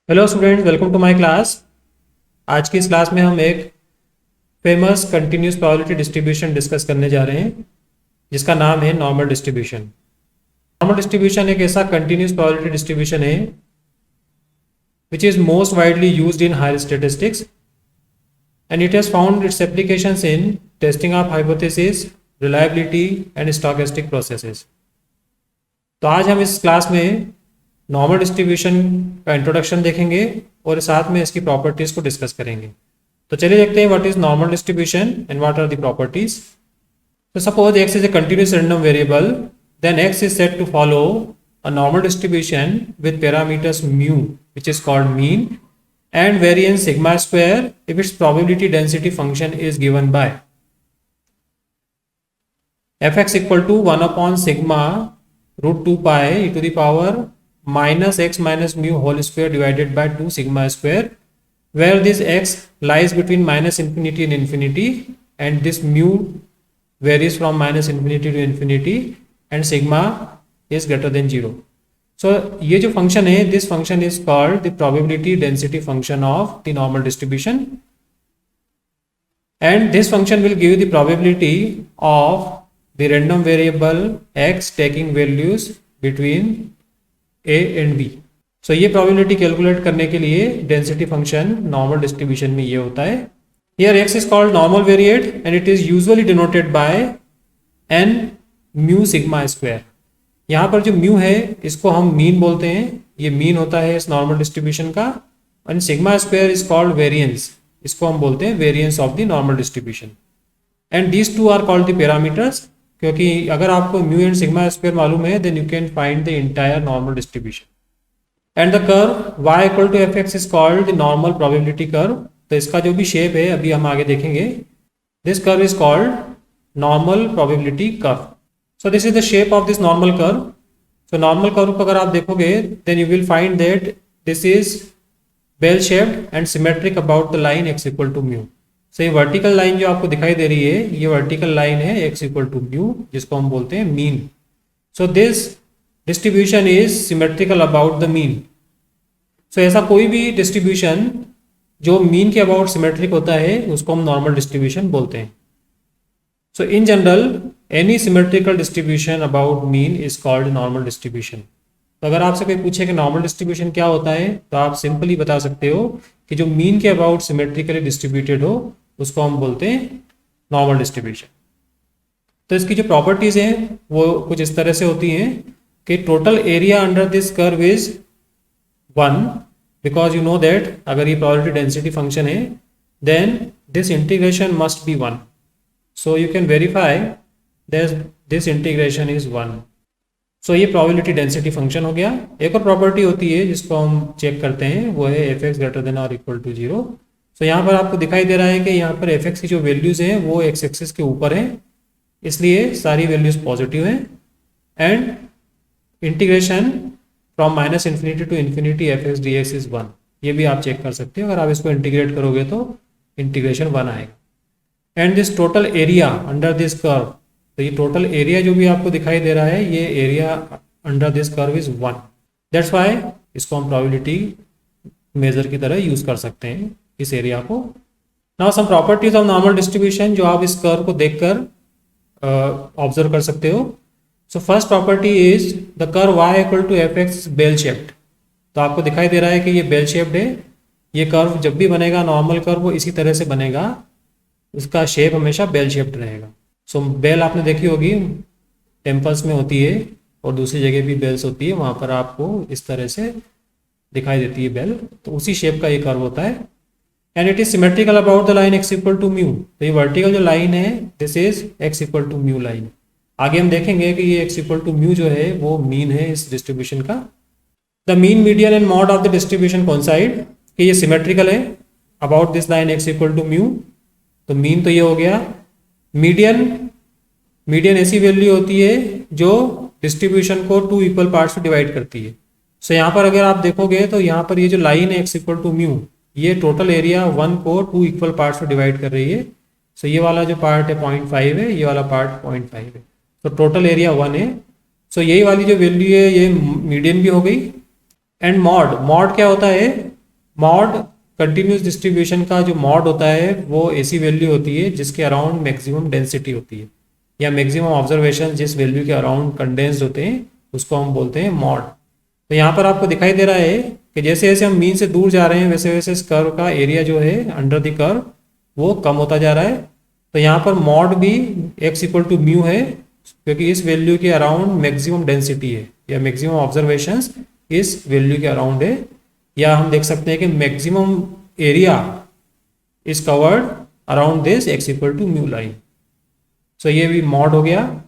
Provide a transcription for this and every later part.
Hello students, welcome to my class. आज की इस क्लास में हम एक famous continuous probability distribution discuss करने जा रहे हैं जिसका नाम है नॉर्मल डिस्ट्रीब्यूशन। नॉर्मल डिस्ट्रीब्यूशन एक ऐसा कंटिन्यूस प्रोबेबिलिटी डिस्ट्रीब्यूशन है which is most widely used in higher statistics and it has found its applications in testing of hypothesis, reliability and stochastic processes. तो आज हम इस क्लास में नॉर्मल डिस्ट्रीब्यूशन का introduction देखेंगे और साथ में इसकी प्रॉपर्टीज़ को डिस्कस करेंगे। तो चलिए देखते हैं what is normal distribution and what are the properties. तो suppose x is a continuous random variable, then x is said to follow a normal distribution with parameters mu, which is called mean, and variance sigma square if its probability density function is given by fx equal to 1 upon sigma root 2 pi e to the power minus x minus mu whole square divided by 2 sigma square, where this x lies between minus infinity and infinity and this mu varies from minus infinity to infinity and sigma is greater than 0. So ये जो function है, this function is called the probability density function of the normal distribution, and this function will give you the probability of the random variable x taking values between a and b. सो ये probability calculate करने के लिए density function normal distribution में ये होता है। Here x is called normal variate and it is usually denoted by n mu sigma square. यहाँ पर जो म्यू है इसको हम मीन बोलते हैं, ये मीन होता है इस नॉर्मल डिस्ट्रीब्यूशन का, and sigma square is called variance, इसको हम बोलते हैं variance of the normal distribution. And these two are called the parameters, क्योंकि अगर आपको म्यू एंड सिग्मा स्क्वायर मालूम है then you can find the entire normal distribution. And the curve y equal to F X is called the normal probability curve. तो इसका जो भी shape है अभी हम आगे देखेंगे, this curve is called normal probability curve. So this is the shape of this normal curve. So normal curve को अगर आप देखोगे then you will find that this is bell shaped and symmetric about the line x equal to mu. So ये vertical line जो आपको दिखाई दे रही है ये वर्टिकल लाइन है x इक्वल टू म्यू, जिसको हम बोलते हैं mean. So this distribution is symmetrical about the mean. So ऐसा कोई भी डिस्ट्रीब्यूशन जो मीन के अबाउट सिमेट्रिक होता है उसको हम नॉर्मल डिस्ट्रीब्यूशन बोलते हैं। So in general any symmetrical distribution about mean is called normal distribution. तो अगर आपसे कोई पूछे कि नॉर्मल डिस्ट्रीब्यूशन क्या होता है तो आप सिंपली बता सकते हो कि जो मीन के अबाउट सिमेट्रिकली डिस्ट्रीब्यूटेड हो उसको हम बोलते हैं नॉर्मल डिस्ट्रीब्यूशन। तो इसकी जो प्रॉपर्टीज हैं वो कुछ इस तरह से होती हैं कि total area under this curve is 1, because you know that अगर ये प्रोबेबिलिटी डेंसिटी फंक्शन है then this integration must be 1, so you can verify that this integration is 1। So ये प्रोबेबिलिटी डेंसिटी फंक्शन हो गया। एक और प्रॉपर्टी होती है जिसको हम चेक करते हैं वो है एफ एक्स ग्रेटर देन और इक्वल टू 0। सो यहाँ पर आपको दिखाई दे रहा है कि यहाँ पर एफ एक्स की जो वैल्यूज हैं वो एक्स एक्सिस के ऊपर हैं, इसलिए सारी वैल्यूज पॉजिटिव हैं, and integration from minus infinity to infinity F X D X is 1। ये भी आप चेक कर सकते हो, अगर आप इसको इंटीग्रेट करोगे तो इंटीग्रेशन 1 आएगा। And this total area under this curve, तो ये टोटल एरिया जो भी आपको दिखाई दे रहा है ये area under this curve is 1। That's why इसको हम प्रोबेबिलिटी मेजर की तरह यूज कर सकते हैं इस एरिया को। Now some properties of normal distribution जो आप इस कर्व को देखकर ऑब्जर्व कर सकते हो। So first property is the curve y equal to F X bell shaped. तो आपको दिखाई दे रहा है कि ये बेल शेप्ड है। ये कर्व जब भी बनेगा नॉर्मल कर्व वो इसी तरह से बनेगा, उसका शेप हमेशा बेल शेप्ड रहेगा। सो बेल आपने देखी होगी टेम्पल्स में होती है और दूसरी जगह भी बेल्स होती है, वहाँ पर आपको इस तरह से दिखाई देती है बेल, तो उसी शेप का ये कर्व होता है। And it is symmetrical about the line x equal to mu. तो ये वर्टिकल जो लाइन है this is x equal to mu line. आगे हम देखेंगे कि ये x इक्वल टू म्यू जो है वो मीन है इस डिस्ट्रीब्यूशन का। The mean, median and mode of the distribution coincide, कि ये सिमेट्रिकल है about this line x equal to mu. तो मीन तो ये हो गया। मीडियन ऐसी वैल्यू होती है जो डिस्ट्रीब्यूशन को 2 इक्वल पार्ट्स में डिवाइड करती है। सो यहाँ पर अगर आप देखोगे तो यहाँ पर ये जो लाइन है x इक्वल टू म्यू, ये टोटल एरिया 1 को 2 इक्वल पार्ट्स में डिवाइड कर रही है। सो ये वाला जो पार्ट है 0.5 है, ये वाला पार्ट 0.5 है, तो टोटल एरिया 1 है। सो यही वाली जो वैल्यू है ये मीडियन भी हो गई। एंड मॉड, मॉड क्या होता है मॉड कंटिन्यूस डिस्ट्रीब्यूशन का जो मॉड होता है वो ऐसी वैल्यू होती है जिसके अराउंड मैक्सिमम डेंसिटी होती है, या मैक्सिमम ऑब्जर्वेशन जिस वैल्यू के अराउंड कंडेंस्ड होते हैं उसको हम बोलते हैं मॉड। तो यहाँ पर आपको दिखाई दे रहा है कि जैसे जैसे हम मीन से दूर जा रहे हैं वैसे वैसे इस कर्व का एरिया जो है अंडर द कर्व वो कम होता जा रहा है। तो यहाँ पर मॉड भी x इक्वल टू म्यू है, क्योंकि इस वैल्यू के अराउंड मैक्सिमम डेंसिटी है या मैक्सिमम ऑब्जर्वेशंस इस वैल्यू के अराउंड है, या हम देख सकते हैं कि maximum area is covered around this x equal to mu line. So ये भी मॉड हो गया।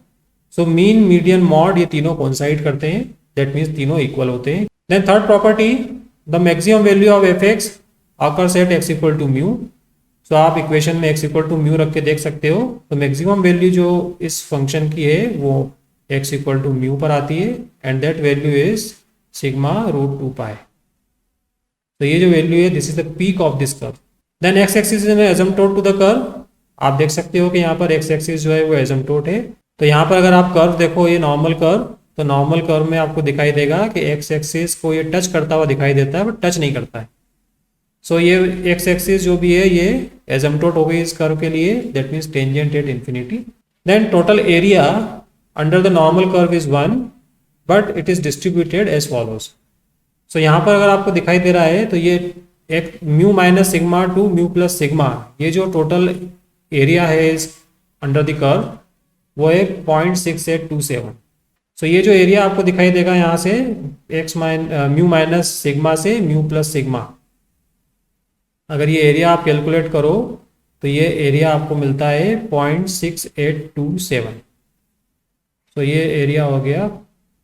सो मीन, मीडियन, मॉड ये तीनों कोइंसाइड करते हैं, दैट मीन्स तीनों इक्वल होते हैं। Then third property, the maximum value of F X occurs at X equal to mu. So आप इक्वेशन में एक्स इक्वल टू म्यू रख के देख सकते हो। तो मैक्सिमम वैल्यू जो इस फंक्शन की है वो एक्स इक्वल टू म्यू पर आती है, and that value is sigma root 2 pi. तो ये जो वैल्यू है this is the peak of this curve. Then X axis is asymptote to the curve. आप देख सकते हो कि यहाँ पर एक्स एक्सिस जो है वो एसिम्पटोट है। तो यहाँ पर अगर आप कर्व देखो, ये नॉर्मल कर्व, तो नॉर्मल कर्व में आपको दिखाई देगा कि एक्स एक्सिस को ये टच करता हुआ दिखाई देता है बट टच नहीं करता है। सो ये एक्स एक्सिस जो भी है ये एसिम्पटोट हो गई इस कर्व के लिए, that means tangent at infinity. Then total area under the normal curve is 1 but it is distributed as follows. So यहाँ पर अगर आपको दिखाई दे रहा है तो ये एक mu minus sigma to mu plus sigma, ये जो टोटल एरिया है इस अंडर द कर्व वो है 0.6827। सो ये जो एरिया आपको दिखाई देगा यहाँ से म्यू माइनस सिग्मा से म्यू प्लस सिग्मा, अगर ये एरिया आप कैलकुलेट करो तो ये एरिया आपको मिलता है 0.6827। तो ये एरिया हो गया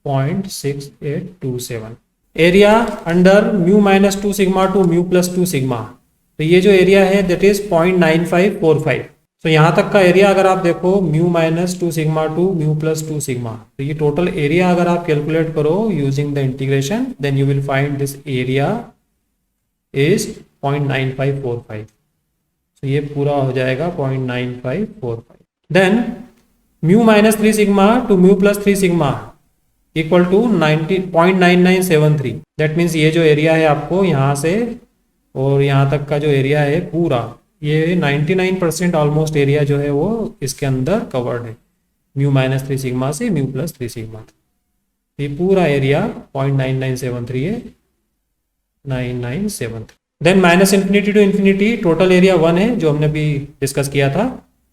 0.6827। Area under mu minus 2 sigma to mu plus 2 sigma, तो ये जो एरिया है दैट इज 0.9545। तो यहाँ तक का एरिया अगर आप देखो mu minus 2 sigma to mu plus 2 sigma, तो ये टोटल एरिया अगर आप कैलकुलेट करो using the integration then you will find this area is 0.9545। तो ये पूरा हो जाएगा 0.9545। Then mu minus 3 sigma to mu plus 3 sigma equal to 0.9973। That means ये जो एरिया है आपको यहाँ से और यहाँ तक का जो एरिया है पूरा, ये 99% ऑलमोस्ट एरिया जो है वो इसके अंदर कवर्ड है, म्यू माइनस 3 सिग्मा से म्यू प्लस 3 सिग्मा। ये पूरा एरिया 0.9973 है, 9973। Then minus infinity to infinity total area 1 है जो हमने अभी डिस्कस किया था।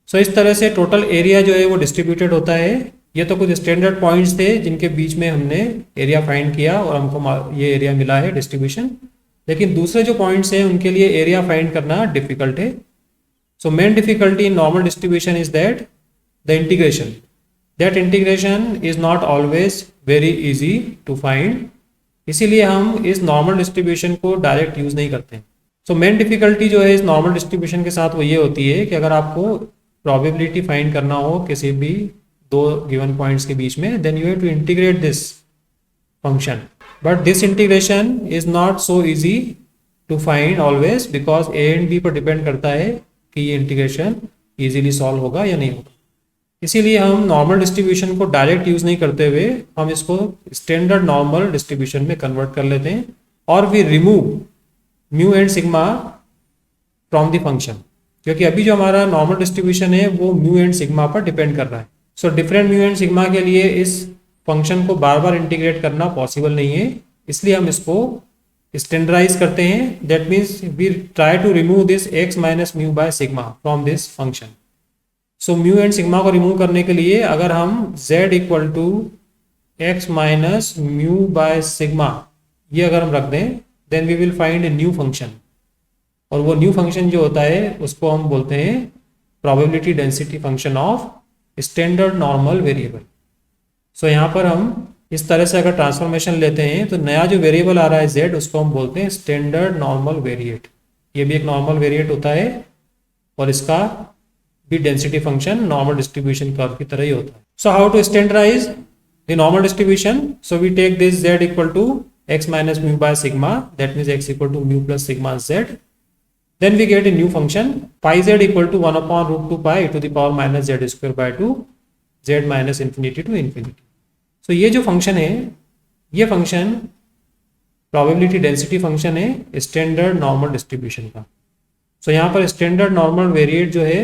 सो इस तरह से टोटल एरिया जो है वो डिस्ट्रीब्यूटेड होता है। ये तो कुछ स्टैंडर्ड पॉइंट्स थे जिनके बीच में हमने एरिया फाइंड किया और हमको ये एरिया मिला है डिस्ट्रीब्यूशन, लेकिन दूसरे जो पॉइंट्स हैं उनके लिए एरिया फाइंड करना डिफिकल्ट है। So main difficulty in normal distribution is that the integration, that integration is not always very easy to find, इसीलिए हम इस नॉर्मल डिस्ट्रीब्यूशन को डायरेक्ट यूज नहीं करते। सो मेन डिफिकल्टी जो है इस नॉर्मल डिस्ट्रीब्यूशन के साथ वो ये होती है कि अगर आपको प्रोबेबिलिटी फाइंड करना हो किसी भी दो गिवन पॉइंट्स के बीच में, then you have to integrate this function, but this integration is not so easy to find always, because A and B पर डिपेंड करता है कि ये इंटीग्रेशन इजीली सॉल्व होगा या नहीं होगा। इसीलिए हम नॉर्मल डिस्ट्रीब्यूशन को डायरेक्ट यूज नहीं करते हुए हम इसको स्टैंडर्ड नॉर्मल डिस्ट्रीब्यूशन में कन्वर्ट कर लेते हैं और we remove mu and sigma from the function, क्योंकि अभी जो हमारा नॉर्मल डिस्ट्रीब्यूशन है वो म्यू एंड सिग्मा पर डिपेंड कर रहा है। So different mu and sigma के लिए इस फंक्शन को बार बार इंटीग्रेट करना पॉसिबल नहीं है, इसलिए हम इसको स्टैंडर्डाइज करते हैं। That means we try to remove this x minus mu by sigma from this function. So mu and sigma को रिमूव करने के लिए अगर हम z equal to X minus mu by sigma ये अगर हम रख दें then we will find a new function, और वो न्यू फंक्शन जो होता है उसको हम बोलते हैं probability density function of standard normal variable. So यहाँ पर हम इस तरह से अगर ट्रांसफॉर्मेशन लेते हैं तो नया जो वेरिएबल आ रहा है z उसको हम बोलते हैं स्टैंडर्ड नॉर्मल वेरिएट। ये भी एक नॉर्मल वेरिएट होता है और इसका भी density function normal distribution curve की तरह ही होता है। So how to standardize the normal distribution? So we take this z equal to x minus mu by sigma, that means x equal to mu plus sigma z। Then we get a new function pi z equal to 1 upon root 2 pi to the power minus z square by 2 z minus infinity to infinity। So ये जो फंक्शन है ये function probability density function है standard normal distribution का। सो यहाँ पर standard normal variate जो है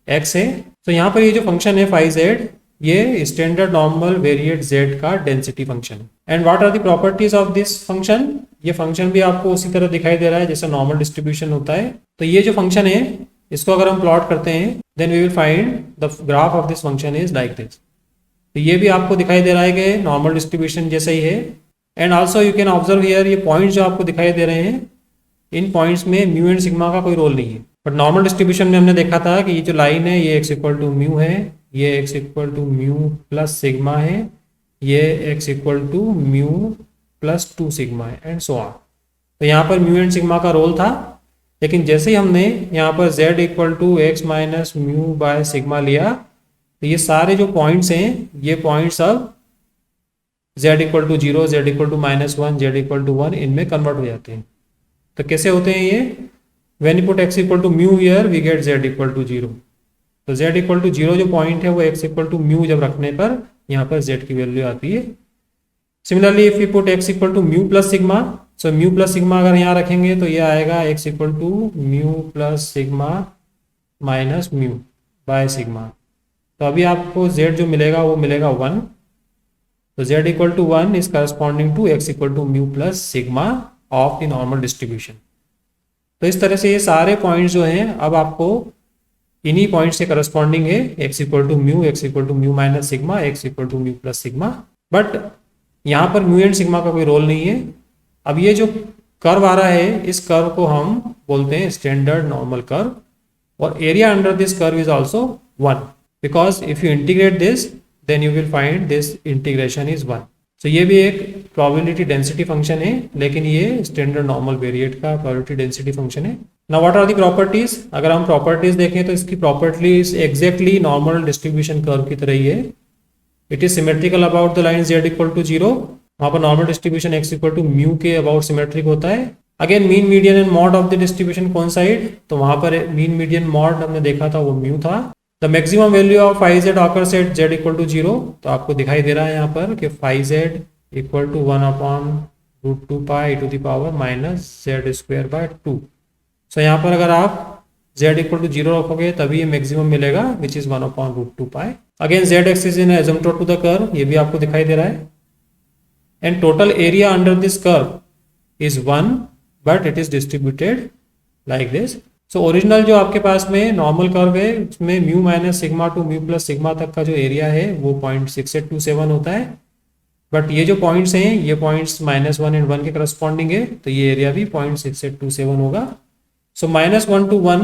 x है। तो यहाँ पर ये जो फंक्शन है फाई जेड, ये स्टैंडर्ड नॉर्मल वेरिएट z का डेंसिटी फंक्शन है। And what are the properties of this function? ये फंक्शन भी आपको उसी तरह दिखाई दे रहा है जैसे नॉर्मल डिस्ट्रीब्यूशन होता है। तो ये जो फंक्शन है इसको अगर हम प्लॉट करते हैं then we will find the graph of this function is like this. तो ये भी आपको दिखाई दे रहा है कि नॉर्मल डिस्ट्रीब्यूशन जैसा ही है। And also you can observe here, ये पॉइंट जो आपको दिखाई दे रहे हैं इन पॉइंट्स में म्यू एंड सिग्मा का कोई रोल नहीं है। बट नॉर्मल डिस्ट्रीब्यूशन में हमने देखा था कि ये जो लाइन है ये x इक्वल टू म्यू है, ये x equal to mu plus sigma है, ये x equal to mu plus 2 sigma है एंड सो ऑन। तो यहाँ पर म्यू एंड सिग्मा का रोल था, लेकिन जैसे ही हमने यहाँ पर z equal to X minus mu by sigma लिया तो ये सारे जो पॉइंट्स हैं ये पॉइंट्स अब z equal to 0, z equal to -1, z equal to 1 इनमें कन्वर्ट हो जाते हैं। तो कैसे होते हैं ये? When you put x equal to mu here we get z equal to 0। तो z इक्वल टू 0 जो पॉइंट है वो x इक्वल टू म्यू जब रखने पर यहाँ पर z की वैल्यू आती है। Similarly if you put x equal to mu plus sigma, so mu plus sigma अगर यहाँ रखेंगे तो ये आएगा x equal to mu plus sigma minus mu by sigma. तो अभी आपको z जो मिलेगा वो मिलेगा 1। तो z equal to 1 is corresponding to x equal to mu plus sigma of the normal distribution. तो इस तरह से ये सारे पॉइंट्स जो हैं अब आपको इन्हीं पॉइंट से करस्पॉन्डिंग है, x equal to mu, x equal to mu minus sigma, x equal to mu plus sigma. But यहाँ पर म्यू एंड सिग्मा का कोई रोल नहीं है। अब ये जो कर्व आ रहा है इस कर्व को हम बोलते हैं स्टैंडर्ड नॉर्मल कर्व, और area under this curve is also 1 because if you integrate this then you will find this integration is 1। तो ये भी एक प्रोबेबिलिटी डेंसिटी फंक्शन है, लेकिन ये स्टैंडर्ड नॉर्मल वेरिएट का प्रोबेबिलिटी डेंसिटी फंक्शन है। Now what are the properties? अगर हम प्रॉपर्टीज देखें तो इसकी properties exactly normal distribution curve की तरह ही है। It is symmetrical about the line z equal to 0। वहाँ पर normal distribution x equal to mu के अबाउट सिमेट्रिक होता है। Again mean median and mode of the distribution coincide, तो वहाँ पर मीन मीडियन मॉड हमने देखा था वो म्यू था। The maximum value of phi Z occurs at z equal to 0। तो आपको दिखाई दे रहा है यहाँ पर कि phi Z equal to 1/√2 pi to the power minus z square by 2। So यहाँ पर अगर आप z इक्वल टू 0 रखोगे तभी ये मैक्सिमम मिलेगा which is 1/√2 pi. Again z axis in asymptote to the curve, ये भी आपको दिखाई दे रहा है। And total area under this curve is 1 but it is distributed like this. So original जो आपके पास में नॉर्मल कर्व है उसमें mu minus sigma to mu plus sigma तक का जो एरिया है वो 0.6827 होता है। बट ये जो पॉइंट्स हैं ये पॉइंट्स -1 एंड 1 के करस्पॉन्डिंग है, तो ये एरिया भी 0.6827 होगा। सो -1 to 1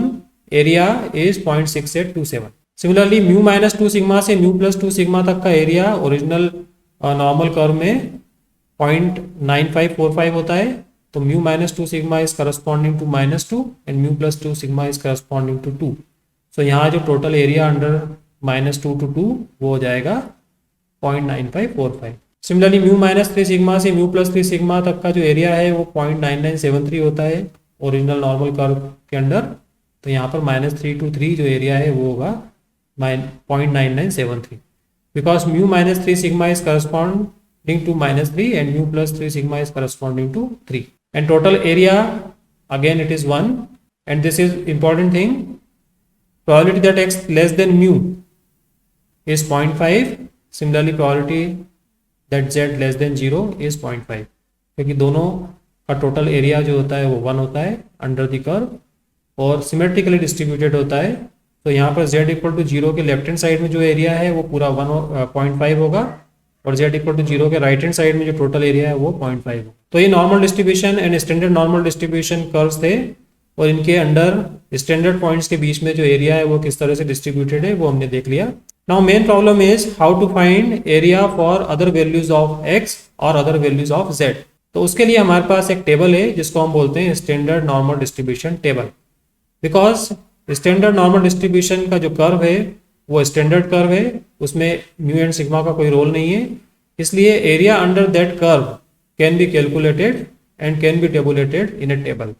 area is 0.6827। Similarly mu minus 2 sigma से म्यू प्लस 2 सिग्मा तक का एरिया ओरिजिनल नॉर्मल कर्व में 0.9545 होता है। तो mu minus 2 sigma is corresponding to -2 and mu plus 2 sigma is corresponding to 2। So यहाँ जो टोटल एरिया अंडर -2 to 2 वो हो जाएगा 0.9545। सिमिलरली म्यू माइनस 3 सिग्मा से म्यू प्लस 3 सिग्मा तक का जो एरिया है वो 0.9973 होता है ओरिजिनल नॉर्मल कर्व के अंडर। तो यहाँ पर -3 to 3 जो एरिया है वो होगा 0.9973 because mu minus 3 sigma is corresponding to -3 and mu plus 3 sigma is corresponding to 3 and total area again it is 1 and this is important thing, probability that x less than mu is 0.5। Similarly probability that z less than 0 is 0.5 क्योंकि दोनों का total area जो होता है वो 1 होता है under the curve और सिमेट्रिकली डिस्ट्रीब्यूटेड होता है। तो यहाँ पर z इक्वल टू 0 के लेफ्ट हैंड साइड में जो एरिया है वो पूरा 1.5 होगा और z इक्वल टू 0 के राइट हैंड साइड में जो टोटल एरिया है वो 0.5 होगा। तो ये normal distribution and standard normal distribution curves थे और इनके अंडर स्टैंडर्ड पॉइंट्स के बीच में जो एरिया है वो किस तरह से डिस्ट्रीब्यूटेड है वो हमने देख लिया। Now main problem is how to find area for other values of x और अदर वैल्यूज ऑफ z। तो उसके लिए हमारे पास एक टेबल है जिसको हम बोलते हैं standard normal distribution table. Because standard normal distribution का जो कर्व है वो स्टैंडर्ड कर्व है, उसमें म्यू एंड सिग्मा का कोई रोल नहीं है, इसलिए area under that curve can be calculated and can be tabulated in A table.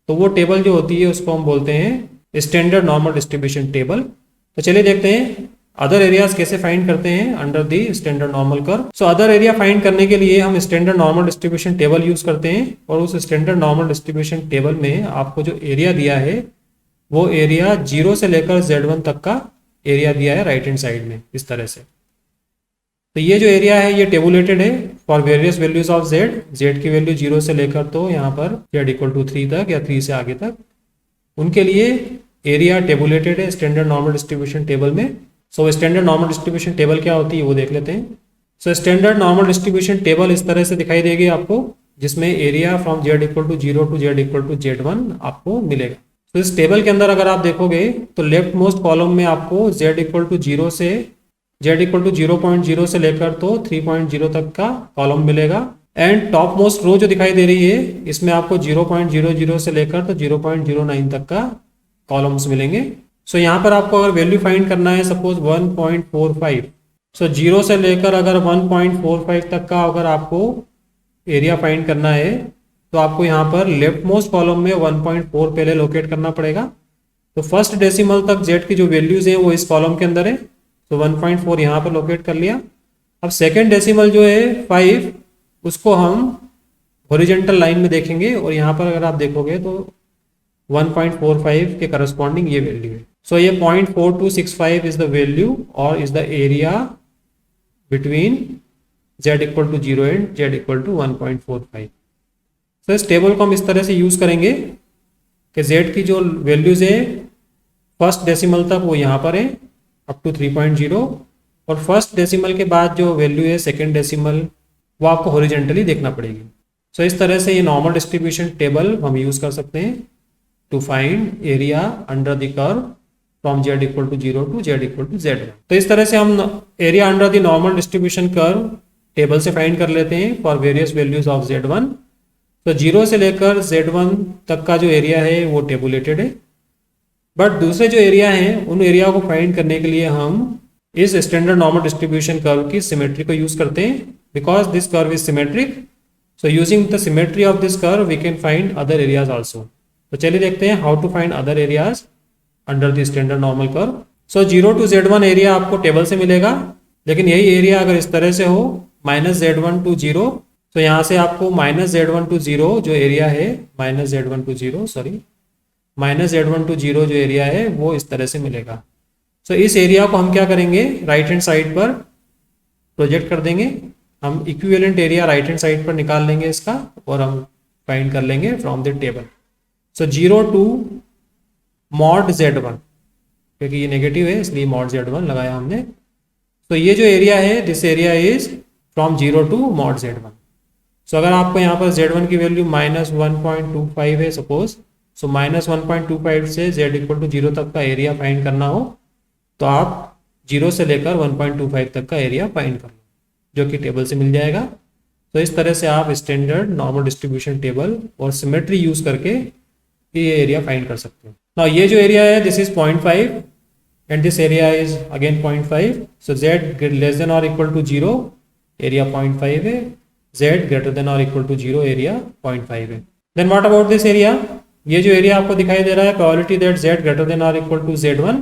तो वो टेबल जो होती है उसको हम बोलते हैं स्टैंडर्ड नॉर्मल डिस्ट्रीब्यूशन टेबल। तो चलिए देखते हैं अदर एरियाज कैसे फाइंड करते हैं under the standard normal curve. So other area find करने के लिए हम standard normal distribution table use करते हैं और उस स्टैंडर्ड नॉर्मल डिस्ट्रीब्यूशन टेबल में आपको जो एरिया दिया है वो एरिया 0 से लेकर Z1 तक का एरिया दिया है राइट हैंड साइड में इस तरह से। तो ये जो एरिया है ये टेबुलेटेड है for various values of Z की वैल्यू 0 से लेकर तो यहाँ पर Z इक्वल टू 3 तक या 3 से आगे तक, उनके लिए एरिया टेबुलेटेड है स्टैंडर्ड नॉर्मल डिस्ट्रीब्यूशन टेबल में। So standard normal distribution table क्या होती है वो देख लेते हैं। So standard normal distribution table इस तरह से दिखाई देगी आपको, जिसमें area from Z equal to 0 to Z equal to Z1 आपको मिलेगा। तो इस टेबल के अंदर अगर आप देखोगे तो लेफ्ट मोस्ट कॉलम में आपको Z इक्वल टू 0 से Z इक्वल टू 0.0 से लेकर तो 3.0 तक का कॉलम मिलेगा एंड टॉप मोस्ट रो जो दिखाई दे रही है इसमें आपको 0.00 से लेकर तो 0.09 तक का कॉलम्स मिलेंगे। सो यहाँ पर आपको अगर वैल्यू फाइंड करना है सपोज 1.45, सो 0 से लेकर अगर 1.45 तक का अगर आपको एरिया फाइंड करना है तो आपको यहाँ पर लेफ्ट मोस्ट कॉलम में 1.4 पहले लोकेट करना पड़ेगा। तो फर्स्ट डेसिमल तक Z की जो वैल्यूज है वो इस कॉलम के अंदर है, तो 1.4 यहाँ पर लोकेट कर लिया। अब सेकेंड डेसिमल जो है 5 उसको हम हॉरिजॉन्टल लाइन में देखेंगे और यहाँ पर अगर आप देखोगे तो 1.45 के करस्पॉन्डिंग ये वैल्यू है। सो ये 0.4265 इज द वैल्यू और is the area between Z equal to 0 and Z equal to 1.45। So इस टेबल को हम इस तरह से यूज करेंगे कि Z की जो वैल्यूज है फर्स्ट डेसिमल तक वो यहाँ पर है अप टू 3.0 और फर्स्ट डेसिमल के बाद जो वैल्यू है सेकेंड डेसिमल वो आपको हॉरिजॉन्टली देखना पड़ेगी। सो इस तरह से ये नॉर्मल डिस्ट्रीब्यूशन टेबल हम यूज कर सकते हैं to find area under the curve from Z equal to 0 to Z equal to Z1। तो इस तरह से हम area under the normal distribution curve table से फाइंड कर लेते हैं for various values of Z1। तो 0 से लेकर Z1 तक का जो एरिया है वो टेबुलेटेड है, बट दूसरे जो एरिया हैं उन एरिया को फाइंड करने के लिए हम इस स्टैंडर्ड नॉर्मल डिस्ट्रीब्यूशन कर्व की सिमेट्री को यूज करते हैं because this curve is symmetric. So using the symmetry of this curve we can find other areas also. तो चलिए देखते हैं how to find other areas under the standard normal curve. So 0 to Z1 area आपको table से मिलेगा, लेकिन यही area अगर इस तरह से हो -Z1 टू 0, तो यहाँ से आपको -Z1 टू 0 जो एरिया है -Z1 टू 0 जो एरिया है वो इस तरह से मिलेगा। सो इस एरिया को हम क्या करेंगे राइट हैंड साइड पर प्रोजेक्ट कर देंगे, हम equivalent area right hand side पर निकाल लेंगे इसका और हम फाइंड कर लेंगे from the table. So 0 to mod Z1, क्योंकि ये नेगेटिव है इसलिए मॉड Z1 लगाया हमने। तो ये जो एरिया है this area is from 0 to mod Z1। So अगर आपको यहाँ पर Z1 की वैल्यू -1.25 है सपोज, सो -1.25 से Z इक्वल टू 0 तक का एरिया फाइंड करना हो तो आप 0 से लेकर 1.25 तक का एरिया फाइंड कर लो, जो कि टेबल से मिल जाएगा। तो इस तरह से आप स्टैंडर्ड नॉर्मल डिस्ट्रीब्यूशन टेबल और सिमेट्री यूज करके ये एरिया फाइंड कर सकते हैं। नाउ ये जो एरिया है this is 0.5 and this area is again 0.5। So Z less than और इक्वल टू 0 एरिया 0.5 है, Z ग्रेटर देन और इक्वल टू 0 एरिया 0.5 है। Then what about this area, ये जो एरिया आपको दिखाई दे रहा है probability that Z greater than और इक्वल टू Z1।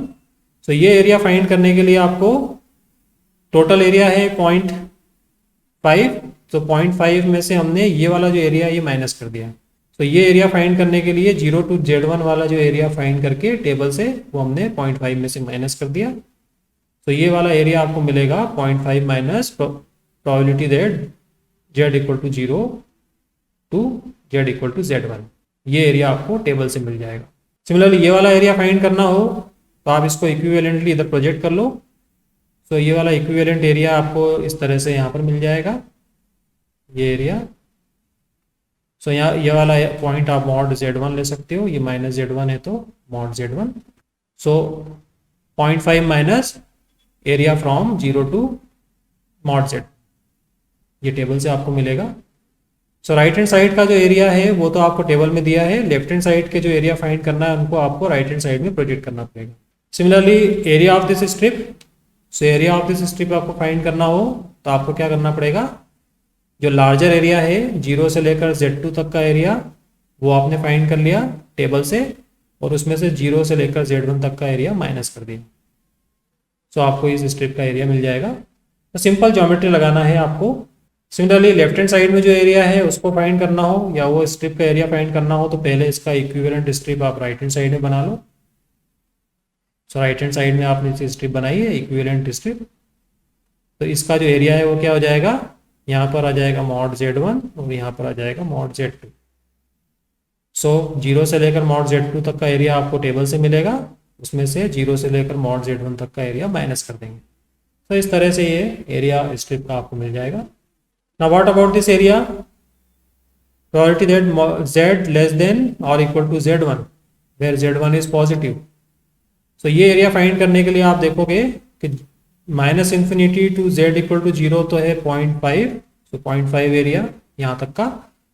सो ये एरिया फाइंड करने के लिए आपको टोटल एरिया है 0.5, तो 0.5 में से हमने ये वाला जो एरिया ये माइनस कर दिया। तो ये एरिया फाइंड करने के लिए 0 टू Z1 वाला जो एरिया फाइंड करके टेबल से वो हमने 0.5 में से माइनस कर दिया। तो ये वाला एरिया आपको मिलेगा 0.5 minus probability that Z equal to 0 to Z equal to Z1, ये एरिया आपको टेबल से मिल जाएगा। सिमिलरली ये वाला एरिया फाइंड करना हो तो आप इसको इक्विवेलेंटली इधर प्रोजेक्ट कर लो। तो ये वाला इक्विवेलेंट एरिया आपको इस तरह से यहाँ पर मिल जाएगा ये एरिया। सो यहाँ ये वाला पॉइंट आप मॉड Z1 ले सकते हो, ये -Z1 है तो मॉड Z1। सो 0.5 minus area from 0 to mod Z, ये टेबल से आपको मिलेगा। सो राइट हैंड साइड का जो एरिया है वो तो आपको टेबल में दिया है, लेफ्ट हैंड साइड के जो एरिया फाइंड करना है उनको आपको राइट हैंड साइड में प्रोजेक्ट करना पड़ेगा। Similarly area of this strip, so area of this strip आपको फाइंड करना हो तो आपको क्या करना पड़ेगा, जो लार्जर एरिया है 0 से लेकर Z2 तक का एरिया वो आपने फाइंड कर लिया टेबल से और उसमें से 0 से लेकर Z1 तक का एरिया माइनस कर दिया। सो आपको इस स्ट्रिप का एरिया मिल जाएगा। तो सिंपल ज्योमेट्री लगाना है आपको। सिमिलरली लेफ्ट हैंड साइड में जो एरिया है उसको फाइंड करना हो या वो स्ट्रिप का एरिया फाइंड करना हो तो पहले इसका इक्विवेलेंट स्ट्रिप आप राइट हैंड साइड में बना लो। सो राइट हैंड साइड में आपने स्ट्रिप बनाई है इक्विवेलेंट स्ट्रिप, तो इसका जो एरिया है वो क्या हो जाएगा, यहाँ पर आ जाएगा mod z1 और यहाँ पर आ जाएगा mod z2। सो 0 से लेकर mod z2 तक का एरिया आपको टेबल से मिलेगा, उसमें से 0 से लेकर mod z1 तक का एरिया माइनस कर देंगे। तो इस तरह से ये एरिया स्ट्रिप का आपको मिल जाएगा। Now what about this area, probability that z less than और equal to z1 where z1 is positive. So ये एरिया फाइंड करने के लिए आप देखोगे कि minus infinity to z equal to 0 तो है 0.5, तो 0.5 एरिया यहाँ तक का,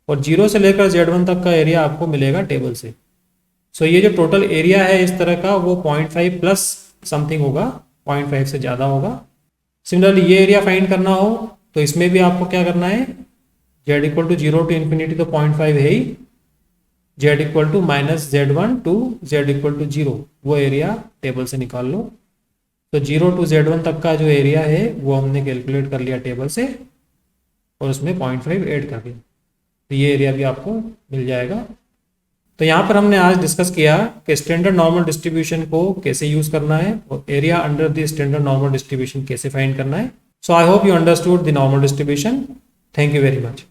और 0 से लेकर z1 तक का एरिया आपको मिलेगा टेबल से। सो ये जो टोटल एरिया है इस तरह का वो 0.5 प्लस समथिंग होगा, 0.5 से ज़्यादा होगा। सिमिलरली ये एरिया फाइंड करना हो तो इसमें भी आपको क्या करना है, z equal to 0 to infinity तो 0.5 है ही, z equal to minus z1 to z equal to 0 वो एरिया टेबल से निकाल लो। तो 0 टू z1 तक का जो एरिया है वो हमने कैलकुलेट कर लिया टेबल से और उसमें 0.5 ऐड कर दिया, तो ये एरिया भी आपको मिल जाएगा। तो यहाँ पर हमने आज डिस्कस किया कि स्टैंडर्ड नॉर्मल डिस्ट्रीब्यूशन को कैसे यूज़ करना है और area under the standard normal distribution कैसे फाइंड करना है। So I hope you understood the normal distribution. Thank you very much.